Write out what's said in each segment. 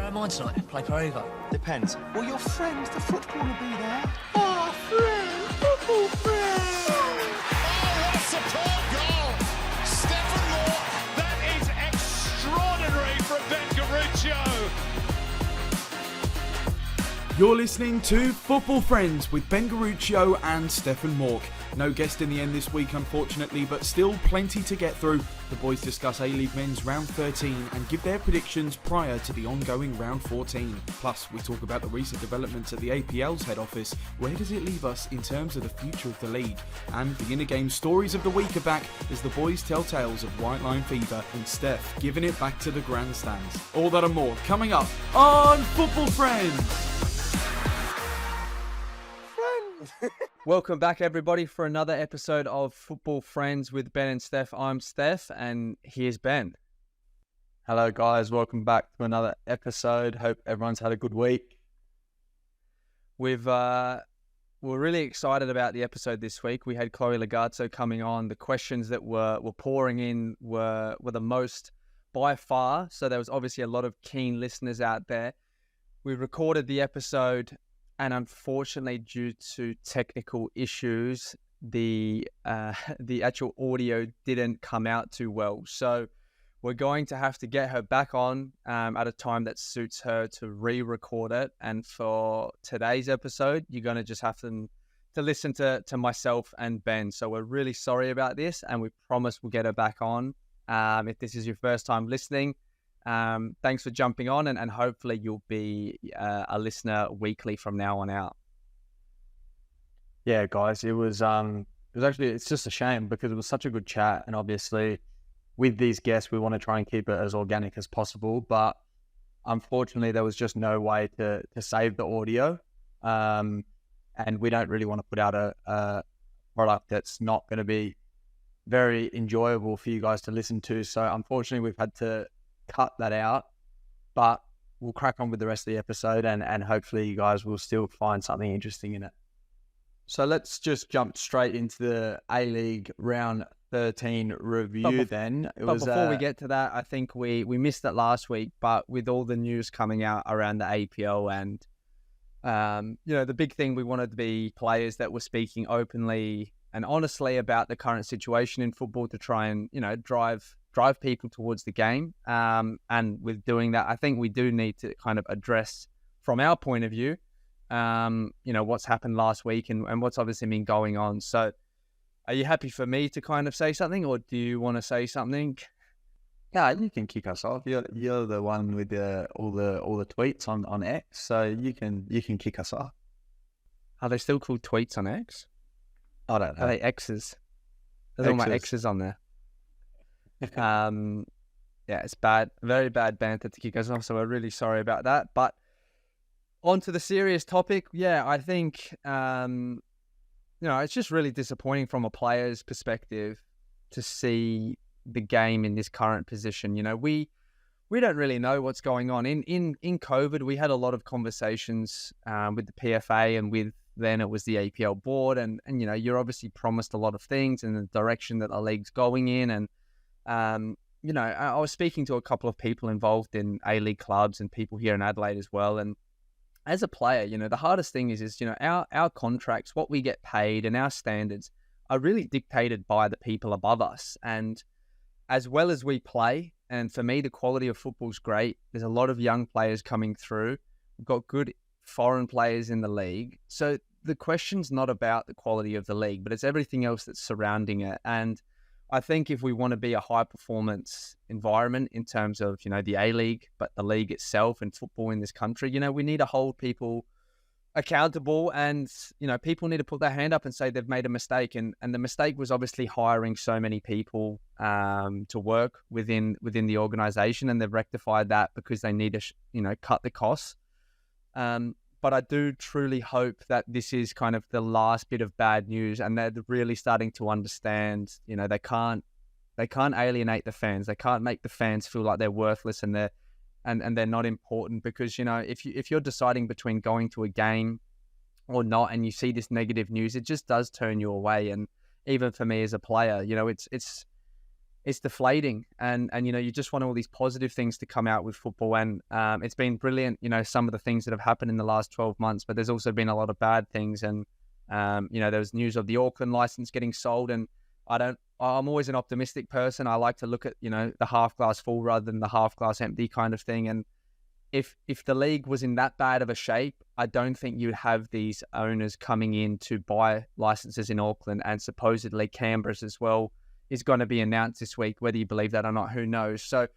am I tonight? Play per Evo? Depends. Will your friend, the footballer, be there? Oh, friend, football friend! Oh, what a superb goal! Stefan Moore, that is extraordinary from Ben Garuccio. You're listening to Football Friends with Ben Garuccio and Stefan Mork. No guest in the end this week, unfortunately, but still plenty to get through. The boys discuss A-League Men's Round 13 and give their predictions prior to the ongoing Round 14. Plus, we talk about the recent developments at the APL's head office. Where does it leave us in terms of the future of the league? And the inner-game stories of the week are back as the boys tell tales of White Line Fever and Stef giving it back to the grandstands. All that and more coming up on Football Friends. Welcome back, everybody, for another episode of Football Friends with Ben and Steph. I'm Steph, and here's Ben. Hello, guys. Welcome back to another episode. Hope everyone's had a good week. We're really excited about the episode this week. We had Chloe Lagazzo coming on. The questions that were pouring in were the most by far. So there was obviously a lot of keen listeners out there. We recorded the episode, and unfortunately, due to technical issues, the actual audio didn't come out too well. So we're going to have to get her back on at a time that suits her to re-record it. And for today's episode, you're going to just have to listen to myself and Ben. So we're really sorry about this, and we promise we'll get her back on. If this is your first time listening, thanks for jumping on, and hopefully you'll be a listener weekly from now on out. Yeah, guys, it was actually, it's just a shame because it was such a good chat, and obviously with these guests we want to try and keep it as organic as possible, but unfortunately there was just no way to save the audio, and we don't really want to put out a product that's not going to be very enjoyable for you guys to listen to. So unfortunately we've had to cut that out, but we'll crack on with the rest of the episode, and hopefully you guys will still find something interesting in it. So let's just jump straight into the A-League Round 13 review then. Before we get to that, I think we missed it last week, but with all the news coming out around the APL and the big thing, we wanted to be players that were speaking openly and honestly about the current situation in football to try and drive people towards the game. And with doing that, I think we do need to kind of address, from our point of view, what's happened last week and what's obviously been going on. So are you happy for me to kind of say something, or do you want to say something? Yeah, you can kick us off. You're the one with all the tweets on X, so you can kick us off. Are they still called tweets on X? I don't know. Are they X's? There's all my X's on there. Yeah, it's bad, very bad banter to kick us off, so we're really sorry about that. But on to the serious topic. Yeah, I think it's just really disappointing from a player's perspective to see the game in this current position. We don't really know what's going on. In COVID, we had a lot of conversations with the PFA and with then it was the APL board, and you're obviously promised a lot of things and the direction that the league's going in, and I was speaking to a couple of people involved in A-League clubs and people here in Adelaide as well. And as a player, the hardest thing is our contracts, what we get paid and our standards are really dictated by the people above us. And as well as we play, and for me, the quality of football's great. There's a lot of young players coming through. We've got good foreign players in the league. So the question's not about the quality of the league, but it's everything else that's surrounding it. And I think if we want to be a high-performance environment in terms of, the A-League, but the league itself and football in this country, we need to hold people accountable, and, people need to put their hand up and say they've made a mistake. And the mistake was obviously hiring so many people to work within the organization, and they've rectified that because they need to, cut the costs. But I do truly hope that this is kind of the last bit of bad news, and they're really starting to understand, they can't alienate the fans. They can't make the fans feel like they're worthless and they're not important, because, if you're deciding between going to a game or not, and you see this negative news, it just does turn you away. And even for me as a player, it's deflating. And you just want all these positive things to come out with football. And it's been brilliant, some of the things that have happened in the last 12 months, but there's also been a lot of bad things. And, there was news of the Auckland license getting sold. And I'm always an optimistic person. I like to look at, the half glass full rather than the half glass empty kind of thing. And if the league was in that bad of a shape, I don't think you'd have these owners coming in to buy licenses in Auckland, and supposedly Canberra's as well is going to be announced this week. Whether you believe that or not, who knows? So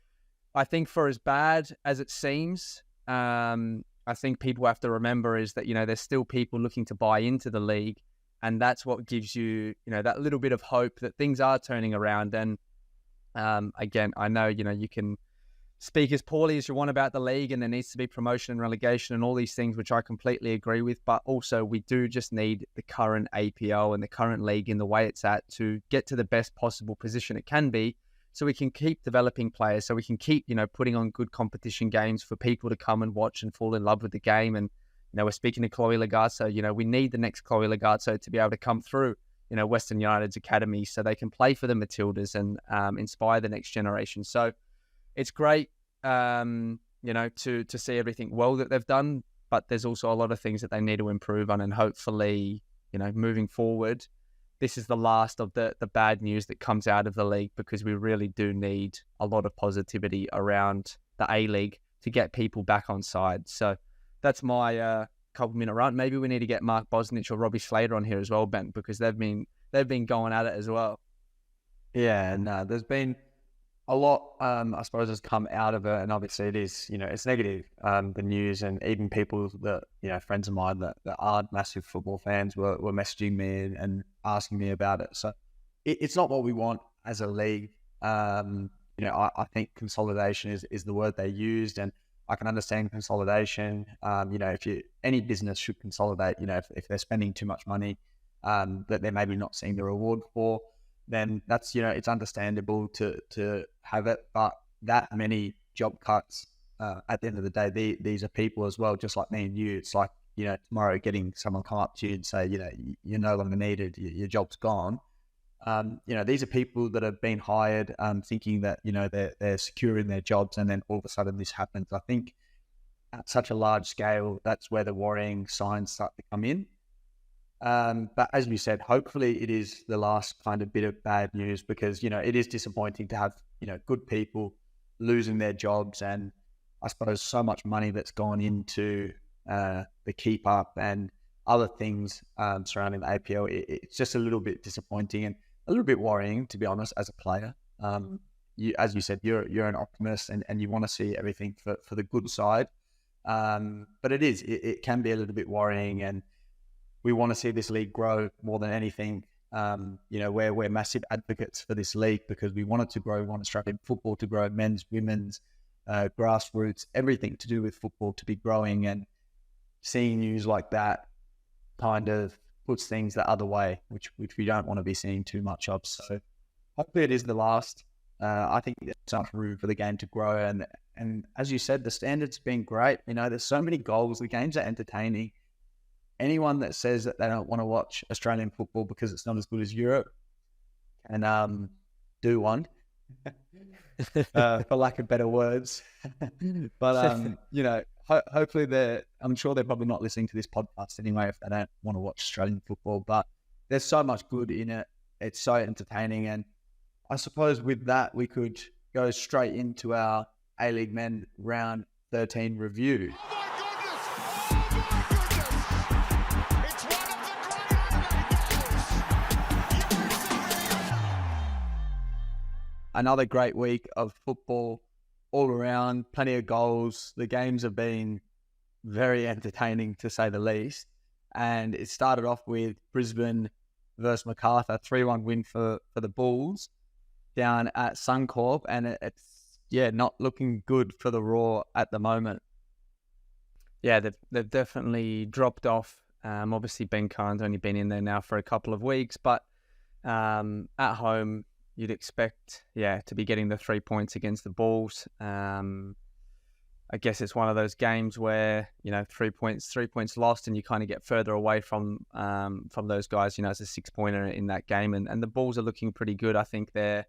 I think for as bad as it seems, I think people have to remember is that, there's still people looking to buy into the league. And that's what gives you, that little bit of hope that things are turning around. And again, I know, you can speak as poorly as you want about the league, and there needs to be promotion and relegation and all these things, which I completely agree with. But also we do just need the current APL and the current league in the way it's at to get to the best possible position it can be, so we can keep developing players, so we can keep, putting on good competition games for people to come and watch and fall in love with the game. And, we're speaking to Chloe Lagazzo, we need the next Chloe Lagazzo to be able to come through, Western United's academy, so they can play for the Matildas and inspire the next generation. So it's great, to see everything well that they've done, but there's also a lot of things that they need to improve on. And hopefully, moving forward, this is the last of the bad news that comes out of the league, because we really do need a lot of positivity around the A-League to get people back on side. So that's my couple-minute rant. Maybe we need to get Mark Bosnich or Robbie Slater on here as well, Ben, because they've been going at it as well. Yeah, no, there's been a lot, I suppose, has come out of it, and obviously it is, it's negative, the news, and even people that, friends of mine that aren't massive football fans were messaging me and asking me about it. So it's not what we want as a league. I think consolidation is the word they used, and I can understand consolidation. If any business should consolidate, if they're spending too much money that they're maybe not seeing the reward for, then that's, it's understandable to have it. But that many job cuts, at the end of the day, these are people as well, just like me and you. It's like, tomorrow getting someone come up to you and say, you're no longer needed, your job's gone. These are people that have been hired thinking that, they're secure in their jobs, and then all of a sudden this happens. I think at such a large scale, that's where the worrying signs start to come in. But as we said, hopefully it is the last kind of bit of bad news, because, it is disappointing to have, good people losing their jobs, and I suppose so much money that's gone into the keep up and other things surrounding the APL. It's just a little bit disappointing and a little bit worrying, to be honest, as a player. As you said, you're an optimist, and you want to see everything for the good side. But it can be a little bit worrying, and we want to see this league grow more than anything. We're massive advocates for this league because we want it to grow. We want Australian football to grow, men's, women's, grassroots, everything to do with football to be growing. And seeing news like that kind of puts things the other way, which we don't want to be seeing too much of. So hopefully it is the last. I think there's enough room for the game to grow. And as you said, the standards have been great. There's so many goals. The games are entertaining. Anyone that says that they don't want to watch Australian football because it's not as good as Europe can do one, for lack of better words. But, hopefully I'm sure they're probably not listening to this podcast anyway if they don't want to watch Australian football. But there's so much good in it. It's so entertaining. And I suppose with that, we could go straight into our A-League Men Round 13 review. Another great week of football all around, plenty of goals. The games have been very entertaining, to say the least. And it started off with Brisbane versus Macarthur, 3-1 win for the Bulls down at Suncorp. And it's not looking good for the Raw at the moment. Yeah, they've definitely dropped off. Obviously, Ben Khan's only been in there now for a couple of weeks, but at home, you'd expect, to be getting the 3 points against the Bulls. I guess it's one of those games where, 3 points lost, and you kind of get further away from those guys. It's a 6-pointer in that game, and the Bulls are looking pretty good. I think they're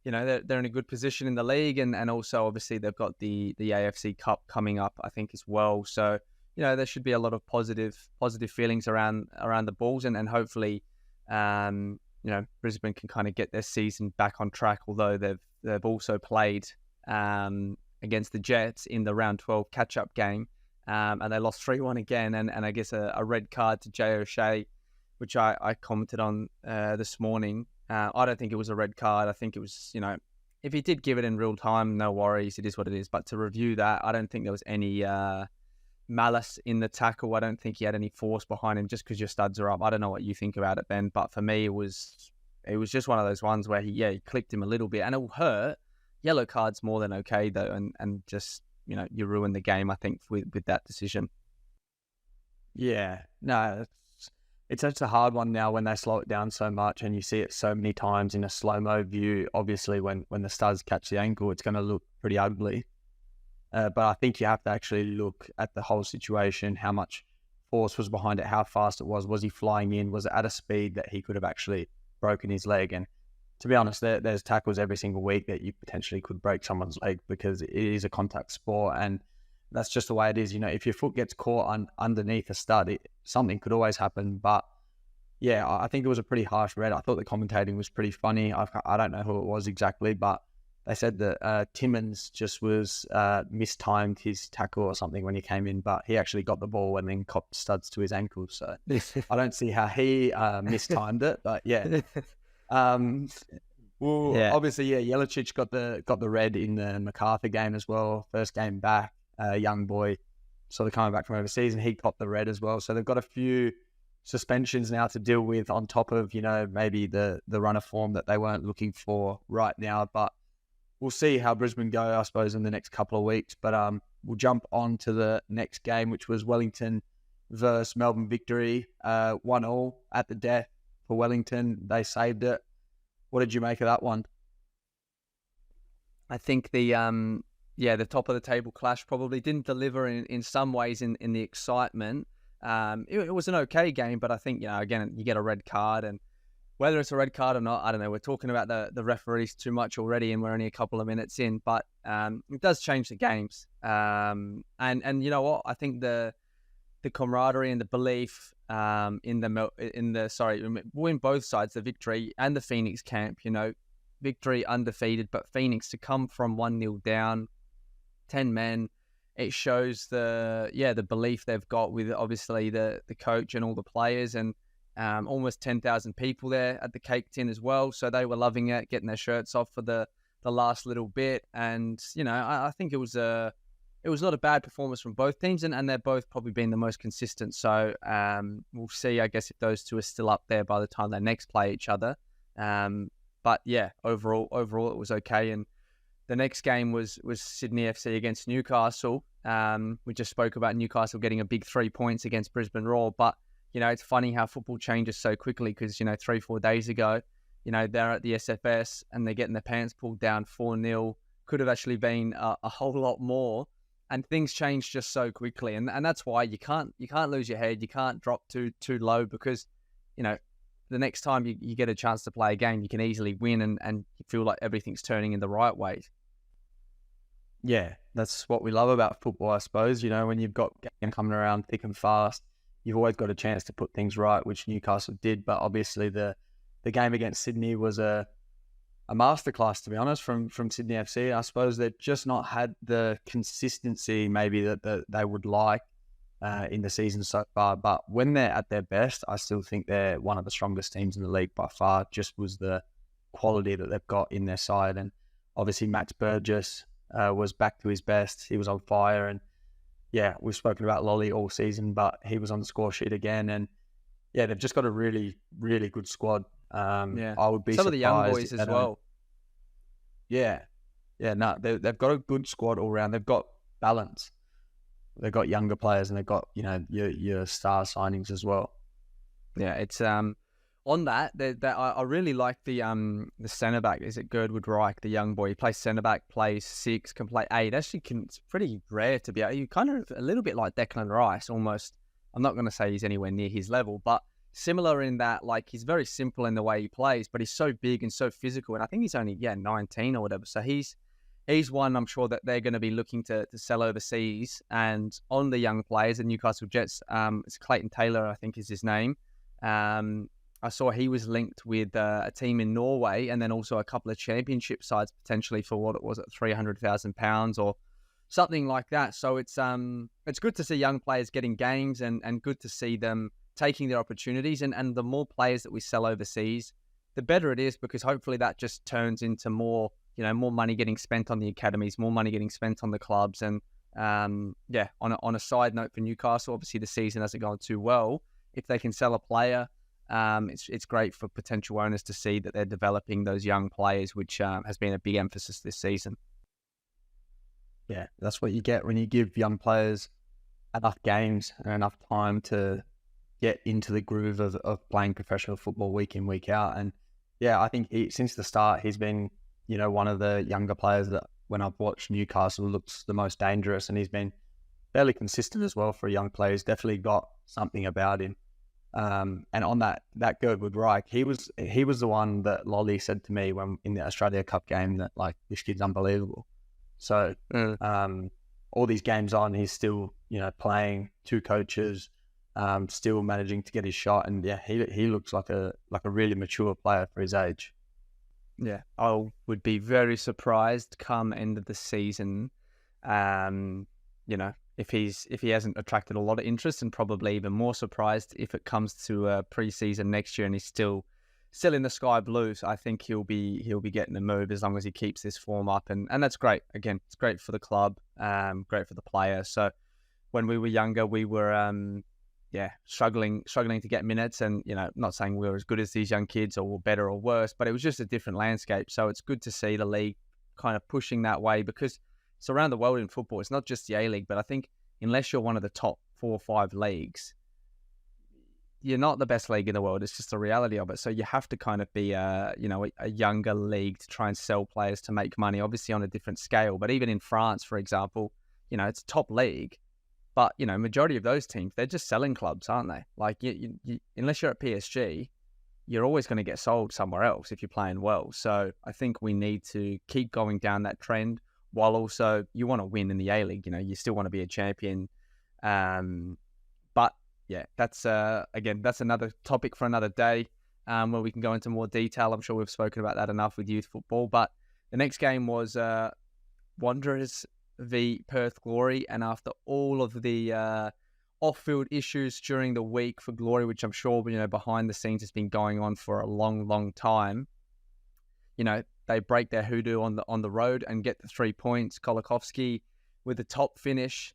they're in a good position in the league, and also obviously they've got the AFC Cup coming up, I think, as well. So there should be a lot of positive feelings around the Bulls, and hopefully Brisbane can kind of get their season back on track. Although they've also played against the Jets in the round 12 catch-up game, and they lost 3-1 again, and I guess a red card to Jay O'Shea, which I commented on this morning. I don't think it was a red card. I think it was, if he did give it in real time, no worries. It is what it is. But to review that, I don't think there was any malice in the tackle. I don't think he had any force behind him just because your studs are up. I don't know what you think about it, Ben, but for me, it was just one of those ones where he clipped him a little bit, and it will hurt. Yellow card's more than okay, though, and just, you ruin the game, I think, with that decision. Yeah, no, it's such a hard one now when they slow it down so much, and you see it so many times in a slow-mo view. Obviously, when the studs catch the ankle, it's going to look pretty ugly. But I think you have to actually look at the whole situation, how much force was behind it, how fast it was he flying in, was it at a speed that he could have actually broken his leg? And to be honest, there's tackles every single week that you potentially could break someone's leg because it is a contact sport, and that's just the way it is. If your foot gets caught underneath a stud, something could always happen. But yeah, I think it was a pretty harsh red. I thought the commentating was pretty funny. I don't know who it was exactly, but they said that Timmins just was mistimed his tackle or something when he came in, but he actually got the ball and then copped studs to his ankles. So I don't see how he mistimed it, but yeah. Obviously, Jelacic got the red in the MacArthur game as well. First game back, young boy, sort of coming back from overseas, and he copped the red as well. So they've got a few suspensions now to deal with on top of, maybe the run of form that they weren't looking for right now. But we'll see how Brisbane go, I suppose, in the next couple of weeks. But we'll jump on to the next game, which was Wellington versus Melbourne Victory. 1-1 at the death for Wellington. They saved it. What did you make of that one? I think the top of the table clash probably didn't deliver in some ways in the excitement. It was an okay game, but I think, again, you get a red card, and whether it's a red card or not, I don't know. We're talking about the referees too much already, and we're only a couple of minutes in, but it does change the games. And you know what? I think the camaraderie and the belief in both sides, the Victory and the Phoenix camp, Victory undefeated, but Phoenix to come from 1-0 down, 10 men, it shows the belief they've got with obviously the coach and all the players, and almost 10,000 people there at the Cake Tin as well. So they were loving it, getting their shirts off for the last little bit. And, I think it was not a bad performance from both teams, and they're both probably been the most consistent. So we'll see, I guess, if those two are still up there by the time they next play each other. But yeah, overall it was okay. And the next game was Sydney FC against Newcastle. We just spoke about Newcastle getting a big 3 points against Brisbane Roar, but it's funny how football changes so quickly because 3-4 days ago, they're at the SFS and they're getting their pants pulled down 4-0. Could have actually been a whole lot more, and things change just so quickly. And that's why you can't lose your head. You can't drop too low because the next time you get a chance to play a game, you can easily win and you feel like everything's turning in the right way. Yeah, that's what we love about football, I suppose. When you've got game coming around thick and fast, you've always got a chance to put things right, which Newcastle did. But obviously the game against Sydney was a masterclass, to be honest, from Sydney FC. I suppose they've just not had the consistency maybe that they would like in the season so far. But when they're at their best, I still think they're one of the strongest teams in the league by far, just was the quality that they've got in their side. And obviously Max Burgess was back to his best. He was on fire. And yeah, we've spoken about Lolly all season, but he was on the score sheet again. And yeah, they've just got a really, really good squad. I would be some surprised of the young boys as well. No, they've got a good squad all round. They've got balance. They've got younger players, and they've got your star signings as well. Yeah, it's on that I really like the centre back. Is it Girdwood Reich, the young boy? He plays centre back, plays 6, can play 8. Actually, it's pretty rare to be. You kind of a little bit like Declan Rice almost. I'm not going to say he's anywhere near his level, but similar in that, like, he's very simple in the way he plays, but he's so big and so physical. And I think he's only 19 or whatever. So he's one I'm sure that they're going to be looking to sell overseas. And on the young players, the Newcastle Jets, it's Clayton Taylor, I think is his name. I saw he was linked with a team in Norway, and then also a couple of championship sides potentially for what it was at £300,000 or something like that. So it's good to see young players getting games and good to see them taking their opportunities. And the more players that we sell overseas, the better it is, because hopefully that just turns into more money getting spent on the academies, more money getting spent on the clubs. And on a side note for Newcastle, obviously the season hasn't gone too well. If they can sell a player, it's great for potential owners to see that they're developing those young players, which has been a big emphasis this season. Yeah, that's what you get when you give young players enough games and enough time to get into the groove of playing professional football week in, week out. And yeah, I think since the start, he's been, one of the younger players that when I've watched Newcastle looks the most dangerous, and he's been fairly consistent as well for a young player. He's definitely got something about him. And on that Gertwood Reich, he was the one that Lolly said to me when in the Australia Cup game that, like, this kid's unbelievable. So all these games on, he's still playing, 2 coaches, still managing to get his shot, and yeah, he looks like a really mature player for his age. Yeah, I would be very surprised come end of the season, if he hasn't attracted a lot of interest, and probably even more surprised if it comes to pre-season next year and he's still in the sky blues. I think he'll be getting a move as long as he keeps this form up, and that's great. Again, it's great for the club, great for the player. So when we were younger, we were struggling to get minutes, and not saying we were as good as these young kids or better or worse, but it was just a different landscape. So it's good to see the league kind of pushing that way, because it's around the world in football. It's not just the A-League, but I think unless you're one of the top 4 or 5 leagues, you're not the best league in the world. It's just the reality of it. So you have to kind of be a younger league to try and sell players to make money, obviously on a different scale. But even in France, for example, it's a top league, but majority of those teams, they're just selling clubs, aren't they? Like you unless you're at PSG, you're always going to get sold somewhere else if you're playing well. So I think we need to keep going down that trend, while also you want to win in the A-League. You still want to be a champion. But yeah, that's another topic for another day, where we can go into more detail. I'm sure we've spoken about that enough with youth football. But the next game was Wanderers v Perth Glory, and after all of the off-field issues during the week for Glory, which I'm sure behind the scenes has been going on for a long, long time, they break their hoodoo on the road and get the 3 points. Kolakovsky with the top finish,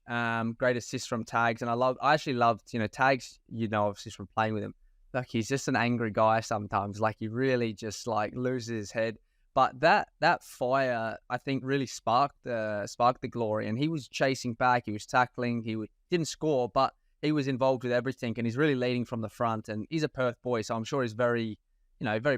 great assist from Tags, and I actually loved Tags. Obviously from playing with him, like, he's just an angry guy sometimes. Like, he really just loses his head. But that fire, I think, really sparked the Glory, and he was chasing back, he was tackling, he didn't score, but he was involved with everything, and he's really leading from the front. And he's a Perth boy, so I'm sure he's very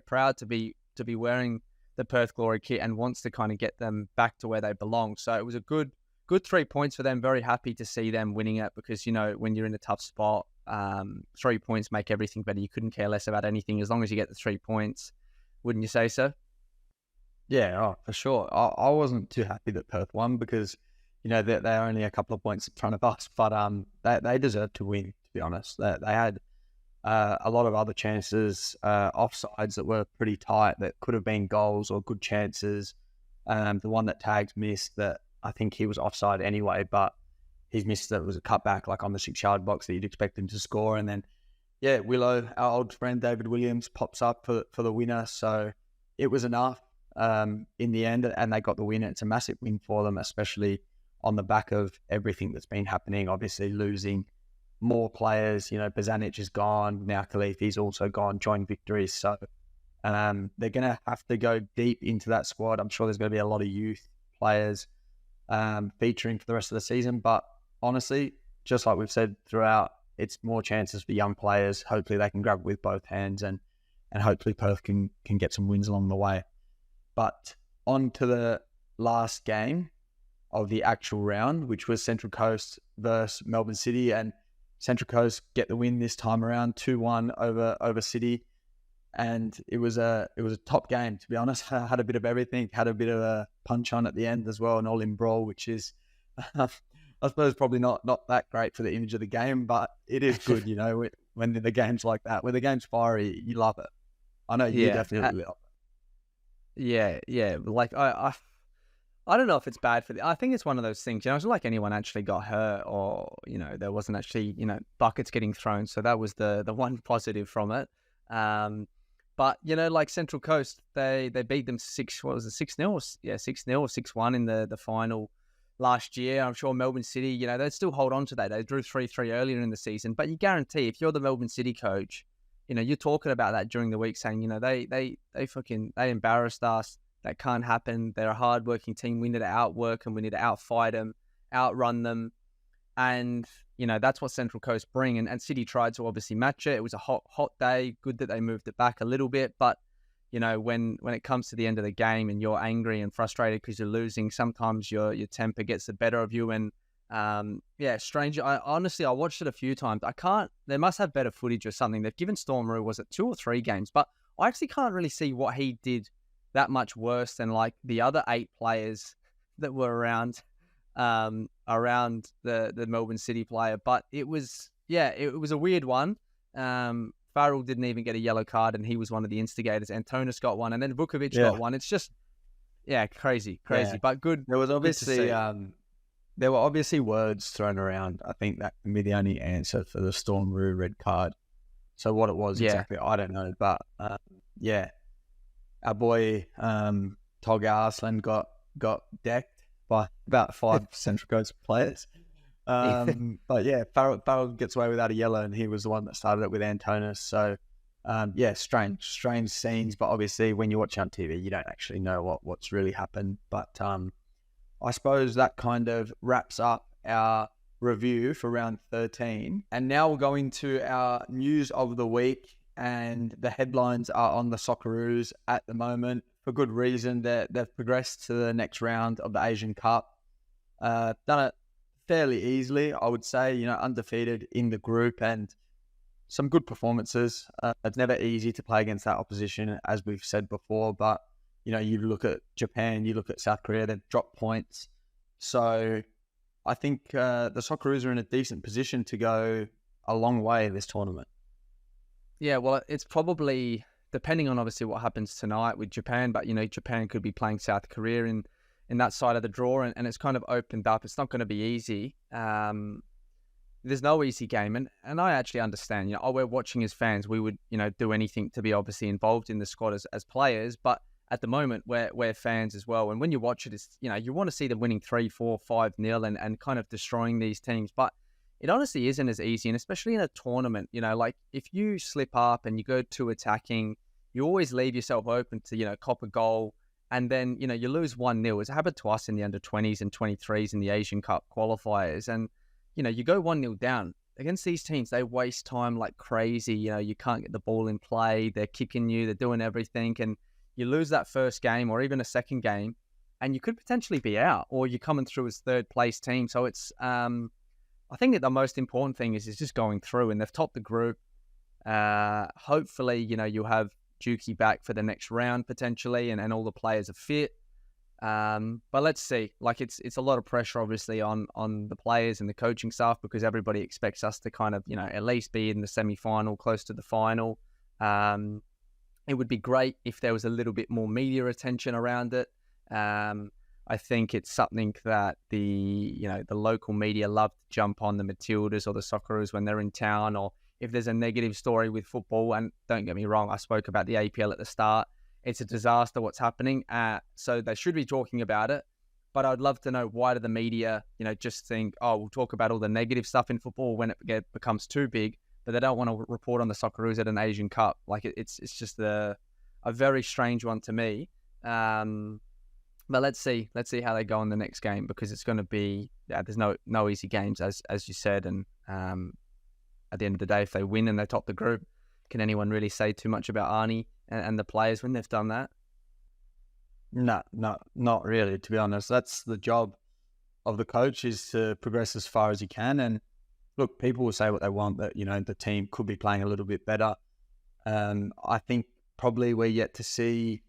proud to be wearing the Perth Glory kit and wants to kind of get them back to where they belong. So it was a good 3 points for them. Very happy to see them winning it, because when you're in a tough spot, 3 points make everything better. You couldn't care less about anything as long as you get the 3 points. Wouldn't you say so? Yeah, for sure. I wasn't too happy that Perth won, because they're only a couple of points in front of us, but they deserved to win, to be honest. They had a lot of other chances, offsides that were pretty tight, that could have been goals or good chances. The one that Tags missed, that I think he was offside anyway, but he's missed, that was a cutback like on the 6-yard box that you'd expect him to score. And then Willow, our old friend David Williams, pops up for the winner. So it was enough in the end, and they got the win. It's a massive win for them, especially on the back of everything that's been happening. Obviously losing more players, Bazanic is gone, now Khalifi's also gone, joined victories. So they're going to have to go deep into that squad. I'm sure there's going to be a lot of youth players featuring for the rest of the season. But honestly, just like we've said throughout, it's more chances for young players. Hopefully they can grab it with both hands, and hopefully Perth can get some wins along the way. But on to the last game of the actual round, which was Central Coast versus Melbourne City. And Central Coast get the win this time around, 2-1 over City. And it was a top game, to be honest. Had a bit of everything, had a bit of a punch on at the end as well, an all-in brawl, which is, I suppose, probably not that great for the image of the game, but it is good, when the game's like that. When the game's fiery, you love it. I know you definitely love it. Yeah. Like I don't know if it's bad I think it's one of those things, it's not like anyone actually got hurt or, there wasn't actually, buckets getting thrown. So that was the one positive from it. But, like Central Coast, they beat them 6-0? 6-0 or 6-1 in the final last year. I'm sure Melbourne City, they'd still hold on to that. They drew 3-3 earlier in the season. But you guarantee if you're the Melbourne City coach, you're talking about that during the week saying, they embarrassed us. That can't happen. They're a hard-working team. We need to outwork them. We need to outfight them, outrun them. And, that's what Central Coast bring. And City tried to obviously match it. It was a hot day. Good that they moved it back a little bit. But, when it comes to the end of the game and you're angry and frustrated because you're losing, sometimes your temper gets the better of you. And, strange. I watched it a few times. They must have better footage or something. They've given Storm Roux, was it 2 or 3 games? But I actually can't really see what he did that much worse than like the other 8 players that were around the Melbourne City player. But it was a weird one. Farrell didn't even get a yellow card and he was one of the instigators. Antonis got one and then Vukovic got one. It's just, crazy, but good. There was obviously, there were obviously words thrown around. I think that can be the only answer for the Storm Roux red card. So what it was exactly, I don't know. But our boy Tog Arslan got decked by about 5 Central Coast players. But Farrell gets away without a yellow, and he was the one that started it with Antonis. So strange scenes. But obviously, when you watch on TV, you don't actually know what's really happened. But I suppose that kind of wraps up our review for round 13. And now we'll go into our news of the week. And the headlines are on the Socceroos at the moment for good reason. They've progressed to the next round of the Asian Cup. Done it fairly easily, I would say, undefeated in the group and some good performances. It's never easy to play against that opposition, as we've said before. But, you look at Japan, you look at South Korea, they've dropped points. So I think the Socceroos are in a decent position to go a long way in this tournament. Yeah, well, it's probably depending on obviously what happens tonight with Japan, but Japan could be playing South Korea in that side of the draw, and it's kind of opened up. It's not going to be easy. There's no easy game, and I actually understand. We're watching as fans. We would do anything to be obviously involved in the squad as players, but at the moment we're fans as well. And when you watch it, it's you want to see them winning 3-4, 5-0 and kind of destroying these teams, but it honestly isn't as easy, and especially in a tournament, like if you slip up and you go too attacking, you always leave yourself open to, cop a goal, and then, you lose 1-0. It's happened to us in the under-20s and 23s in the Asian Cup qualifiers, and, you go 1-0 down. Against these teams, they waste time like crazy. You can't get the ball in play, they're kicking you, they're doing everything, and you lose that first game or even a second game, and you could potentially be out, or you're coming through as third-place team. So it's... I think that the most important thing is just going through, and they've topped the group. Hopefully, you'll have Juki back for the next round potentially, and all the players are fit. But let's see. Like it's a lot of pressure, obviously, on the players and the coaching staff because everybody expects us to kind of at least be in the semi-final, close to the final. It would be great if there was a little bit more media attention around it. I think it's something that the local media love to jump on the Matildas or the Socceroos when they're in town, or if there's a negative story with football. And don't get me wrong, I spoke about the APL at the start. It's a disaster what's happening. So they should be talking about it. But I'd love to know, why do the media, just think, we'll talk about all the negative stuff in football when it becomes too big, but they don't want to report on the Socceroos at an Asian Cup. Like it's just a very strange one to me. But let's see how they go in the next game, because it's going to be, there's no easy games, as you said. And at the end of the day, if they win and they top the group, can anyone really say too much about Arnie and the players when they've done that? No, not really, to be honest. That's the job of the coach, is to progress as far as you can. And look, people will say what they want, that, you know, the team could be playing a little bit better. I think probably we're yet to see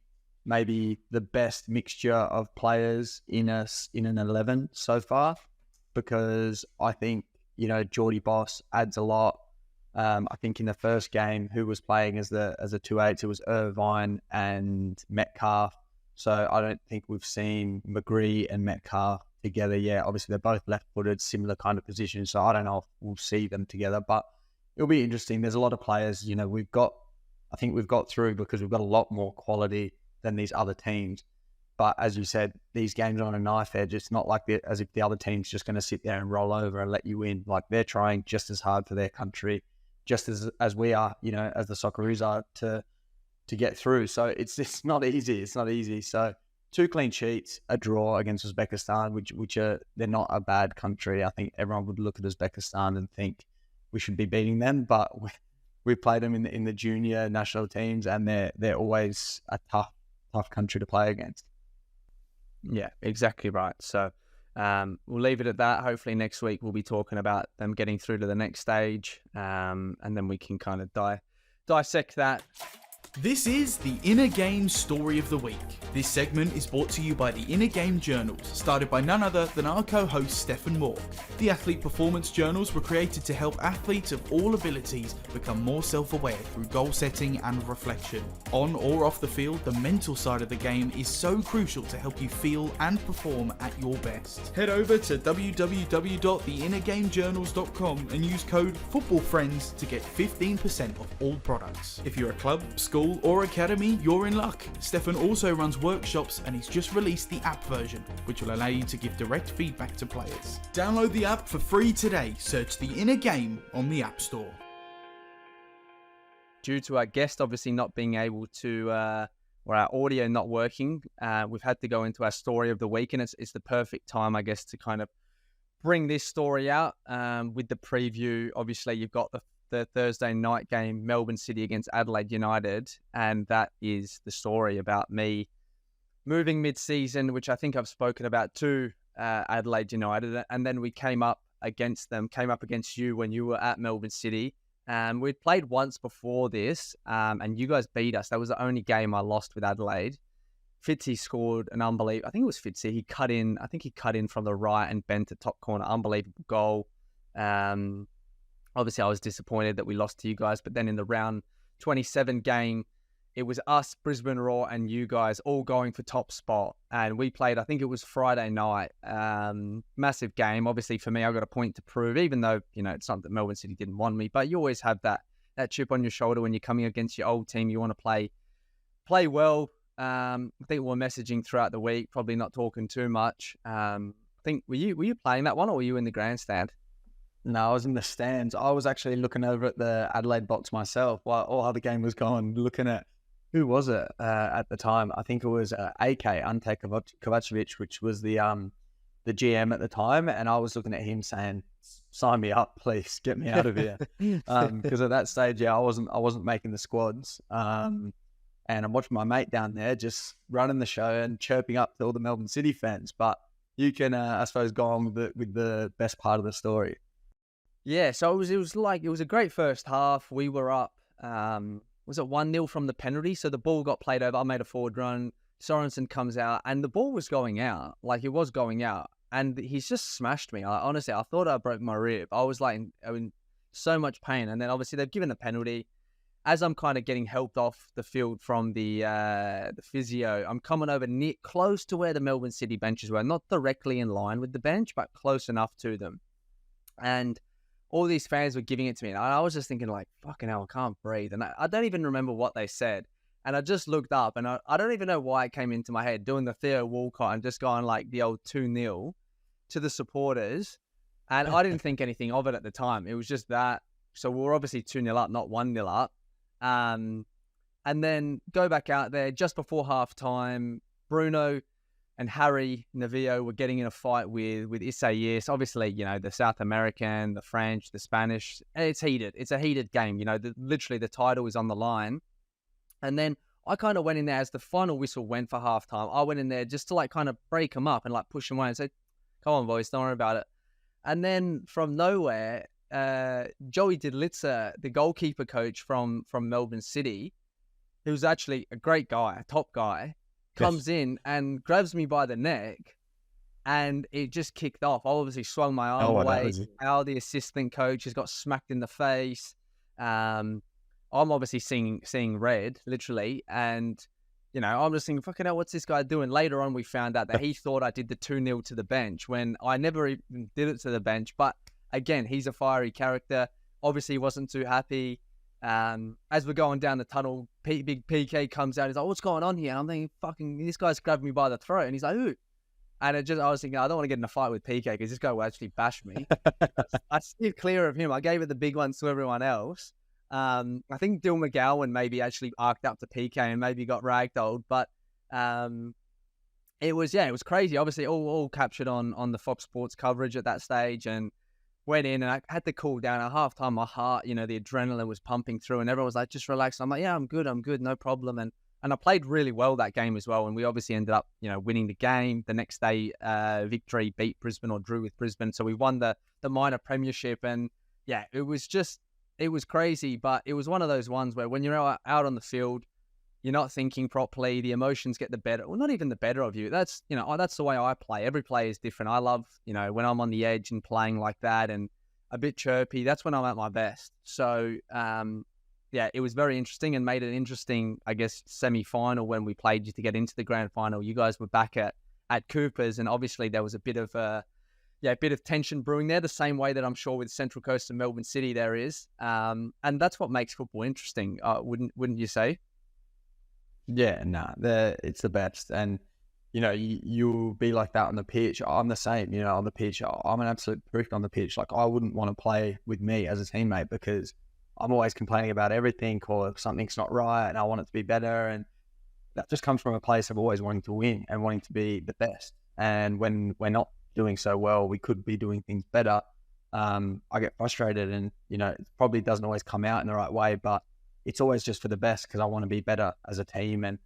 maybe the best mixture of players in an 11 so far, because I think, you know, Geordie Boss adds a lot. I think in the first game, who was playing as a 2/8, it was Irvine and Metcalf. So I don't think we've seen McGree and Metcalf together yet. Obviously, they're both left-footed, similar kind of positions. So I don't know if we'll see them together, but it'll be interesting. There's a lot of players, you know, I think we've got through because we've got a lot more quality than these other teams. But as you said, these games are on a knife edge. It's not like as if the other team's just going to sit there and roll over and let you win. Like, they're trying just as hard for their country, just as we are, you know, as the Socceroos are, to get through. So it's not easy. It's not easy. So 2 clean sheets, a draw against Uzbekistan, which are, they're not a bad country. I think everyone would look at Uzbekistan and think we should be beating them, but we played them in the junior national teams, and they're always a tough country to play against. Yeah, exactly right. So we'll leave it at that. Hopefully next week we'll be talking about them getting through to the next stage, and then we can kind of dissect that. This is the Inner Game Story of the Week. This segment is brought to you by the Inner Game Journals, started by none other than our co-host Stef Moore. The Athlete Performance Journals were created to help athletes of all abilities become more self-aware through goal setting and reflection. On or off the field, the mental side of the game is so crucial to help you feel and perform at your best. Head over to www.theinnergamejournals.com and use code FOOTBALLFRIENDS to get 15% off all products. If you're a club, school or academy, you're in luck. Stefan also runs workshops, and he's just released the app version, which will allow you to give direct feedback to players. Download the app for free today. Search The Inner Game on the App Store. Due to our guest obviously not being able to, or our audio not working, we've had to go into our story of the week, and it's the perfect time, I guess, to kind of bring this story out with the preview. Obviously, you've got the Thursday night game, Melbourne City against Adelaide United, and that is the story about me moving mid-season, which I think I've spoken about to Adelaide United, and then we came up against you when you were at Melbourne City. We'd played once before this, and you guys beat us. That was the only game I lost with Adelaide. Fitzy scored an unbelievable, I think it was Fitzy, he cut in from the right and bent at top corner, unbelievable goal. Obviously, I was disappointed that we lost to you guys, but then in the round 27 game, it was us, Brisbane Roar, and you guys all going for top spot. And we played, I think it was Friday night. Massive game. Obviously, for me, I got a point to prove, even though, you know, it's not that Melbourne City didn't want me, but you always have that chip on your shoulder when you're coming against your old team. You want to play well. I think we're messaging throughout the week, probably not talking too much. I think, were you playing that one, or were you in the grandstand? No, I was in the stands. I was actually looking over at the Adelaide box myself while the game was going, looking at, who was it at the time? I think it was AK, Ante Kovacevic, which was the GM at the time. And I was looking at him saying, sign me up, please, get me out of here. Because at that stage, I wasn't making the squads. And I'm watching my mate down there just running the show and chirping up to all the Melbourne City fans. But you can, I suppose, go on with the best part of the story. Yeah, so it was a great first half. We were up, was it 1-0 from the penalty? So the ball got played over. I made a forward run. Sorensen comes out, and the ball was going out. Like, it was going out. And he's just smashed me. Honestly, I thought I broke my rib. I was like in so much pain. And then obviously they've given a penalty. As I'm kind of getting helped off the field from the physio, I'm coming over close to where the Melbourne City benches were. Not directly in line with the bench, but close enough to them. And all these fans were giving it to me. And I was just thinking, like, fucking hell, I can't breathe. And I don't even remember what they said. And I just looked up, and I don't even know why it came into my head, doing the Theo Walcott and just going like the old 2-0 to the supporters. And I didn't think anything of it at the time. It was just that. So we were obviously 2-0 up, not 1-0 up. And then go back out there just before halftime. Bruno and Harry Navillo were getting in a fight with Isaias. Obviously, you know, the South American, the French, the Spanish. It's heated. It's a heated game. You know, literally the title is on the line. And then I kind of went in there as the final whistle went for halftime. I went in there just to like kind of break them up and like push them away and say, come on, boys, don't worry about it. And then from nowhere, Joey Didlitzer, the goalkeeper coach from Melbourne City, who's actually a great guy, a top guy, comes in and grabs me by the neck, and it just kicked off. I obviously swung my arm away. Al, the assistant coach, has got smacked in the face. I'm obviously seeing red, literally, and I'm just thinking, fucking hell, what's this guy doing? Later on, we found out that he thought I did the 2-0 to the bench when I never even did it to the bench. But again, he's a fiery character. Obviously, he wasn't too happy. As we're going down the tunnel, big PK comes out. He's like, what's going on here? And I'm thinking, fucking, this guy's grabbed me by the throat. And he's like, who? And I was thinking, I don't want to get in a fight with PK because this guy will actually bash me. I steered clear of him. I gave it the big ones to everyone else. I think Dill McGowan maybe actually arced up to PK and maybe got ragdolled, but it was crazy. Obviously, all captured on the Fox Sports coverage at that stage, and went in, and I had to cool down. At halftime, my heart, the adrenaline was pumping through, and everyone was like, "Just relax." I'm like, "Yeah, I'm good, no problem." And I played really well that game as well, and we obviously ended up, winning the game. The next day, victory beat Brisbane or drew with Brisbane, so we won the minor premiership, and yeah, it was crazy, but it was one of those ones where when you're out on the field, you're not thinking properly. The emotions get the better, well, not even the better of you. That's, that's the way I play. Every play is different. I love, when I'm on the edge and playing like that and a bit chirpy, that's when I'm at my best. So, yeah, it was very interesting and made an interesting, I guess, semi-final when we played you to get into the grand final. You guys were back at Cooper's, and obviously there was a bit of tension brewing there, the same way that I'm sure with Central Coast and Melbourne City there is. And that's what makes football interesting, wouldn't you say? Yeah, it's the best. And, you'll be like that on the pitch. I'm the same, on the pitch. I'm an absolute prick on the pitch. Like, I wouldn't want to play with me as a teammate because I'm always complaining about everything or if something's not right and I want it to be better. And that just comes from a place of always wanting to win and wanting to be the best. And when we're not doing so well, we could be doing things better. I get frustrated and, it probably doesn't always come out in the right way, but it's always just for the best because I want to be better as a team. And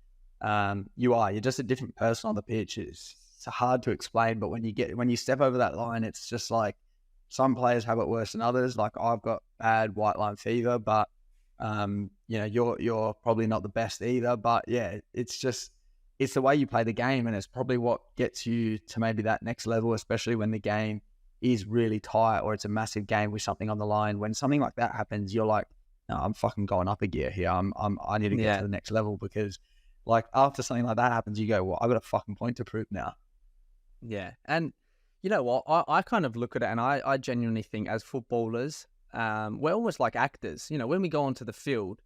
you're just a different person on the pitch. It's hard to explain, but when you step over that line, it's just like some players have it worse than others. Like I've got bad white line fever, but you're probably not the best either. But yeah, it's the way you play the game, and it's probably what gets you to maybe that next level, especially when the game is really tight or it's a massive game with something on the line. When something like that happens, you're like, no, I'm fucking going up a gear here. I need to get to the next level because, like, after something like that happens, you go, well, I've got a fucking point to prove now. Yeah, and you know what? I kind of look at it, and I genuinely think as footballers, we're almost like actors. When we go onto the field,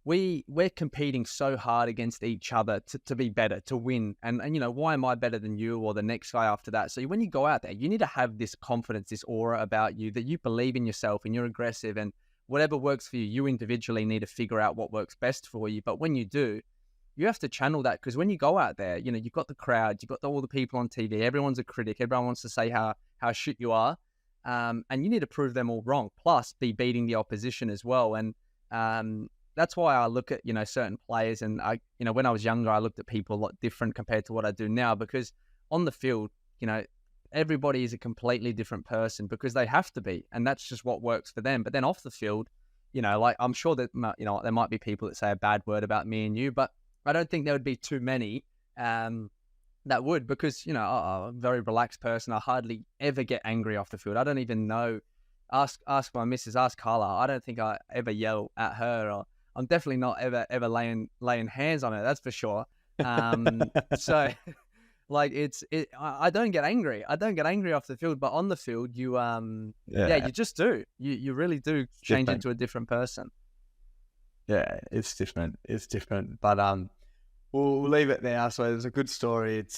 we're competing so hard against each other to be better, to win. And why am I better than you or the next guy after that? So when you go out there, you need to have this confidence, this aura about you that you believe in yourself and you're aggressive, and whatever works for you, you individually need to figure out what works best for you. But when you do, you have to channel that, because when you go out there, you've got the crowd, you've got all the people on TV, everyone's a critic, everyone wants to say how shit you are. And you need to prove them all wrong, plus be beating the opposition as well. And that's why I look at, certain players, and when I was younger, I looked at people a lot different compared to what I do now, because on the field, everybody is a completely different person because they have to be, and that's just what works for them. But then off the field, like I'm sure that, there might be people that say a bad word about me and you, but I don't think there would be too many that would, because, I'm a very relaxed person. I hardly ever get angry off the field. I don't even know. Ask my missus, ask Carla. I don't think I ever yell at her, or I'm definitely not ever laying hands on her. That's for sure. So like I don't get angry. I don't get angry off the field, but on the field, you you just do. You really do change into a different person. Yeah, it's different. But we'll leave it there. So it's a good story. It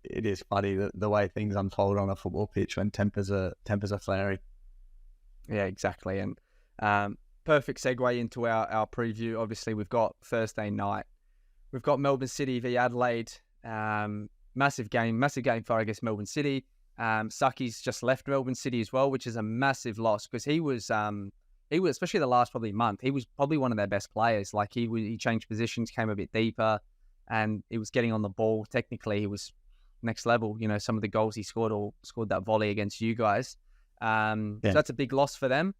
is funny the way things unfold on a football pitch when tempers are flaring. Yeah, exactly. And perfect segue into our preview. Obviously, we've got Thursday night. We've got Melbourne City v Adelaide. Massive game for, I guess, Melbourne City. Saki's just left Melbourne City as well, which is a massive loss, because he was, especially the last probably month, he was probably one of their best players. Like he changed positions, came a bit deeper, and he was getting on the ball. Technically, he was next level. Some of the goals he scored, or scored that volley against you guys. So that's a big loss for them.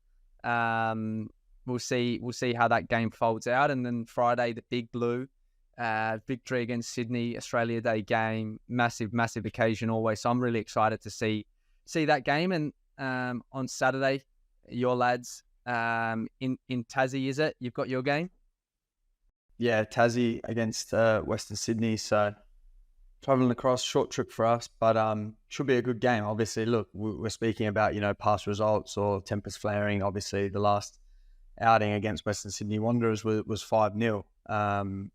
We'll see how that game folds out. And then Friday, the Big Blue victory against Sydney, Australia Day game, massive occasion always. So I'm really excited to see that game. And on Saturday, your lads in Tassie, is it? You've got your game? Yeah, Tassie against Western Sydney. So traveling across, short trip for us, but should be a good game. Obviously, look, we're speaking about, past results or tempers flaring. Obviously, the last outing against Western Sydney Wanderers was 5-0. And,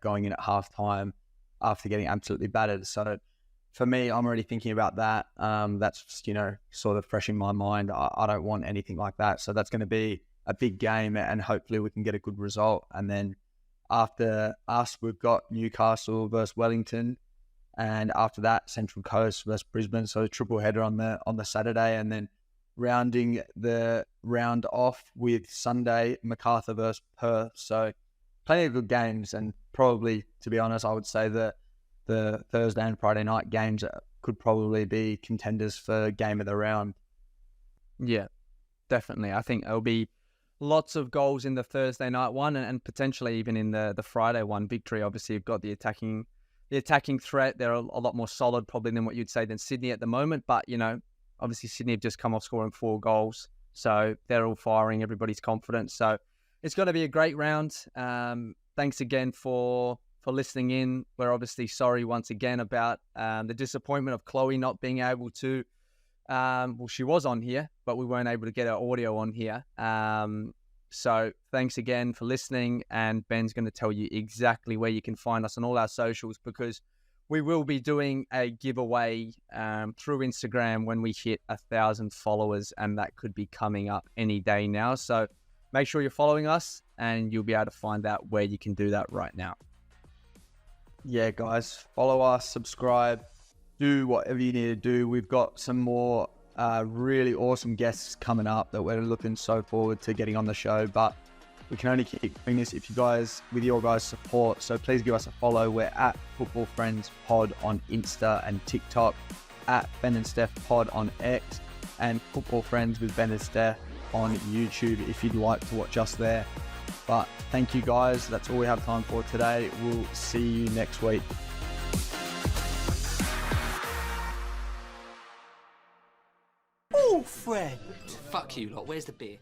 going in at halftime after getting absolutely battered. So for me, I'm already thinking about that. That's, sort of fresh in my mind. I don't want anything like that. So that's going to be a big game, and hopefully we can get a good result. And then after us, we've got Newcastle versus Wellington. And after that, Central Coast versus Brisbane. So a triple header on the Saturday, and then rounding the round off with Sunday, Macarthur versus Perth. So plenty of good games, and probably, to be honest, I would say that the Thursday and Friday night games could probably be contenders for game of the round. Yeah, definitely. I think there'll be lots of goals in the Thursday night one, and potentially even in the Friday one. Victory, obviously, you've got the attacking threat. They're a lot more solid probably than what you'd say than Sydney at the moment. But, obviously Sydney have just come off scoring 4 goals. So they're all firing everybody's confidence. So it's going to be a great round. Thanks again for listening in. We're obviously sorry once again about the disappointment of Chloe not being able to, she was on here, but we weren't able to get her audio on here. So thanks again for listening, and Ben's going to tell you exactly where you can find us on all our socials, because we will be doing a giveaway through Instagram when we hit 1,000 followers, and that could be coming up any day now. So make sure you're following us, and you'll be able to find out where you can do that right now. Yeah, guys, follow us, subscribe, do whatever you need to do. We've got some more really awesome guests coming up that we're looking so forward to getting on the show, but we can only keep doing this with your guys' support. So please give us a follow. We're at Football Friends Pod on Insta and TikTok, at Ben and Stef Pod on X, and Football Friends with Ben and Stef on YouTube if you'd like to watch us there. But thank you, guys. That's all we have time for today. We'll see you next week. Oh, Fred. Fuck you lot, where's the beer?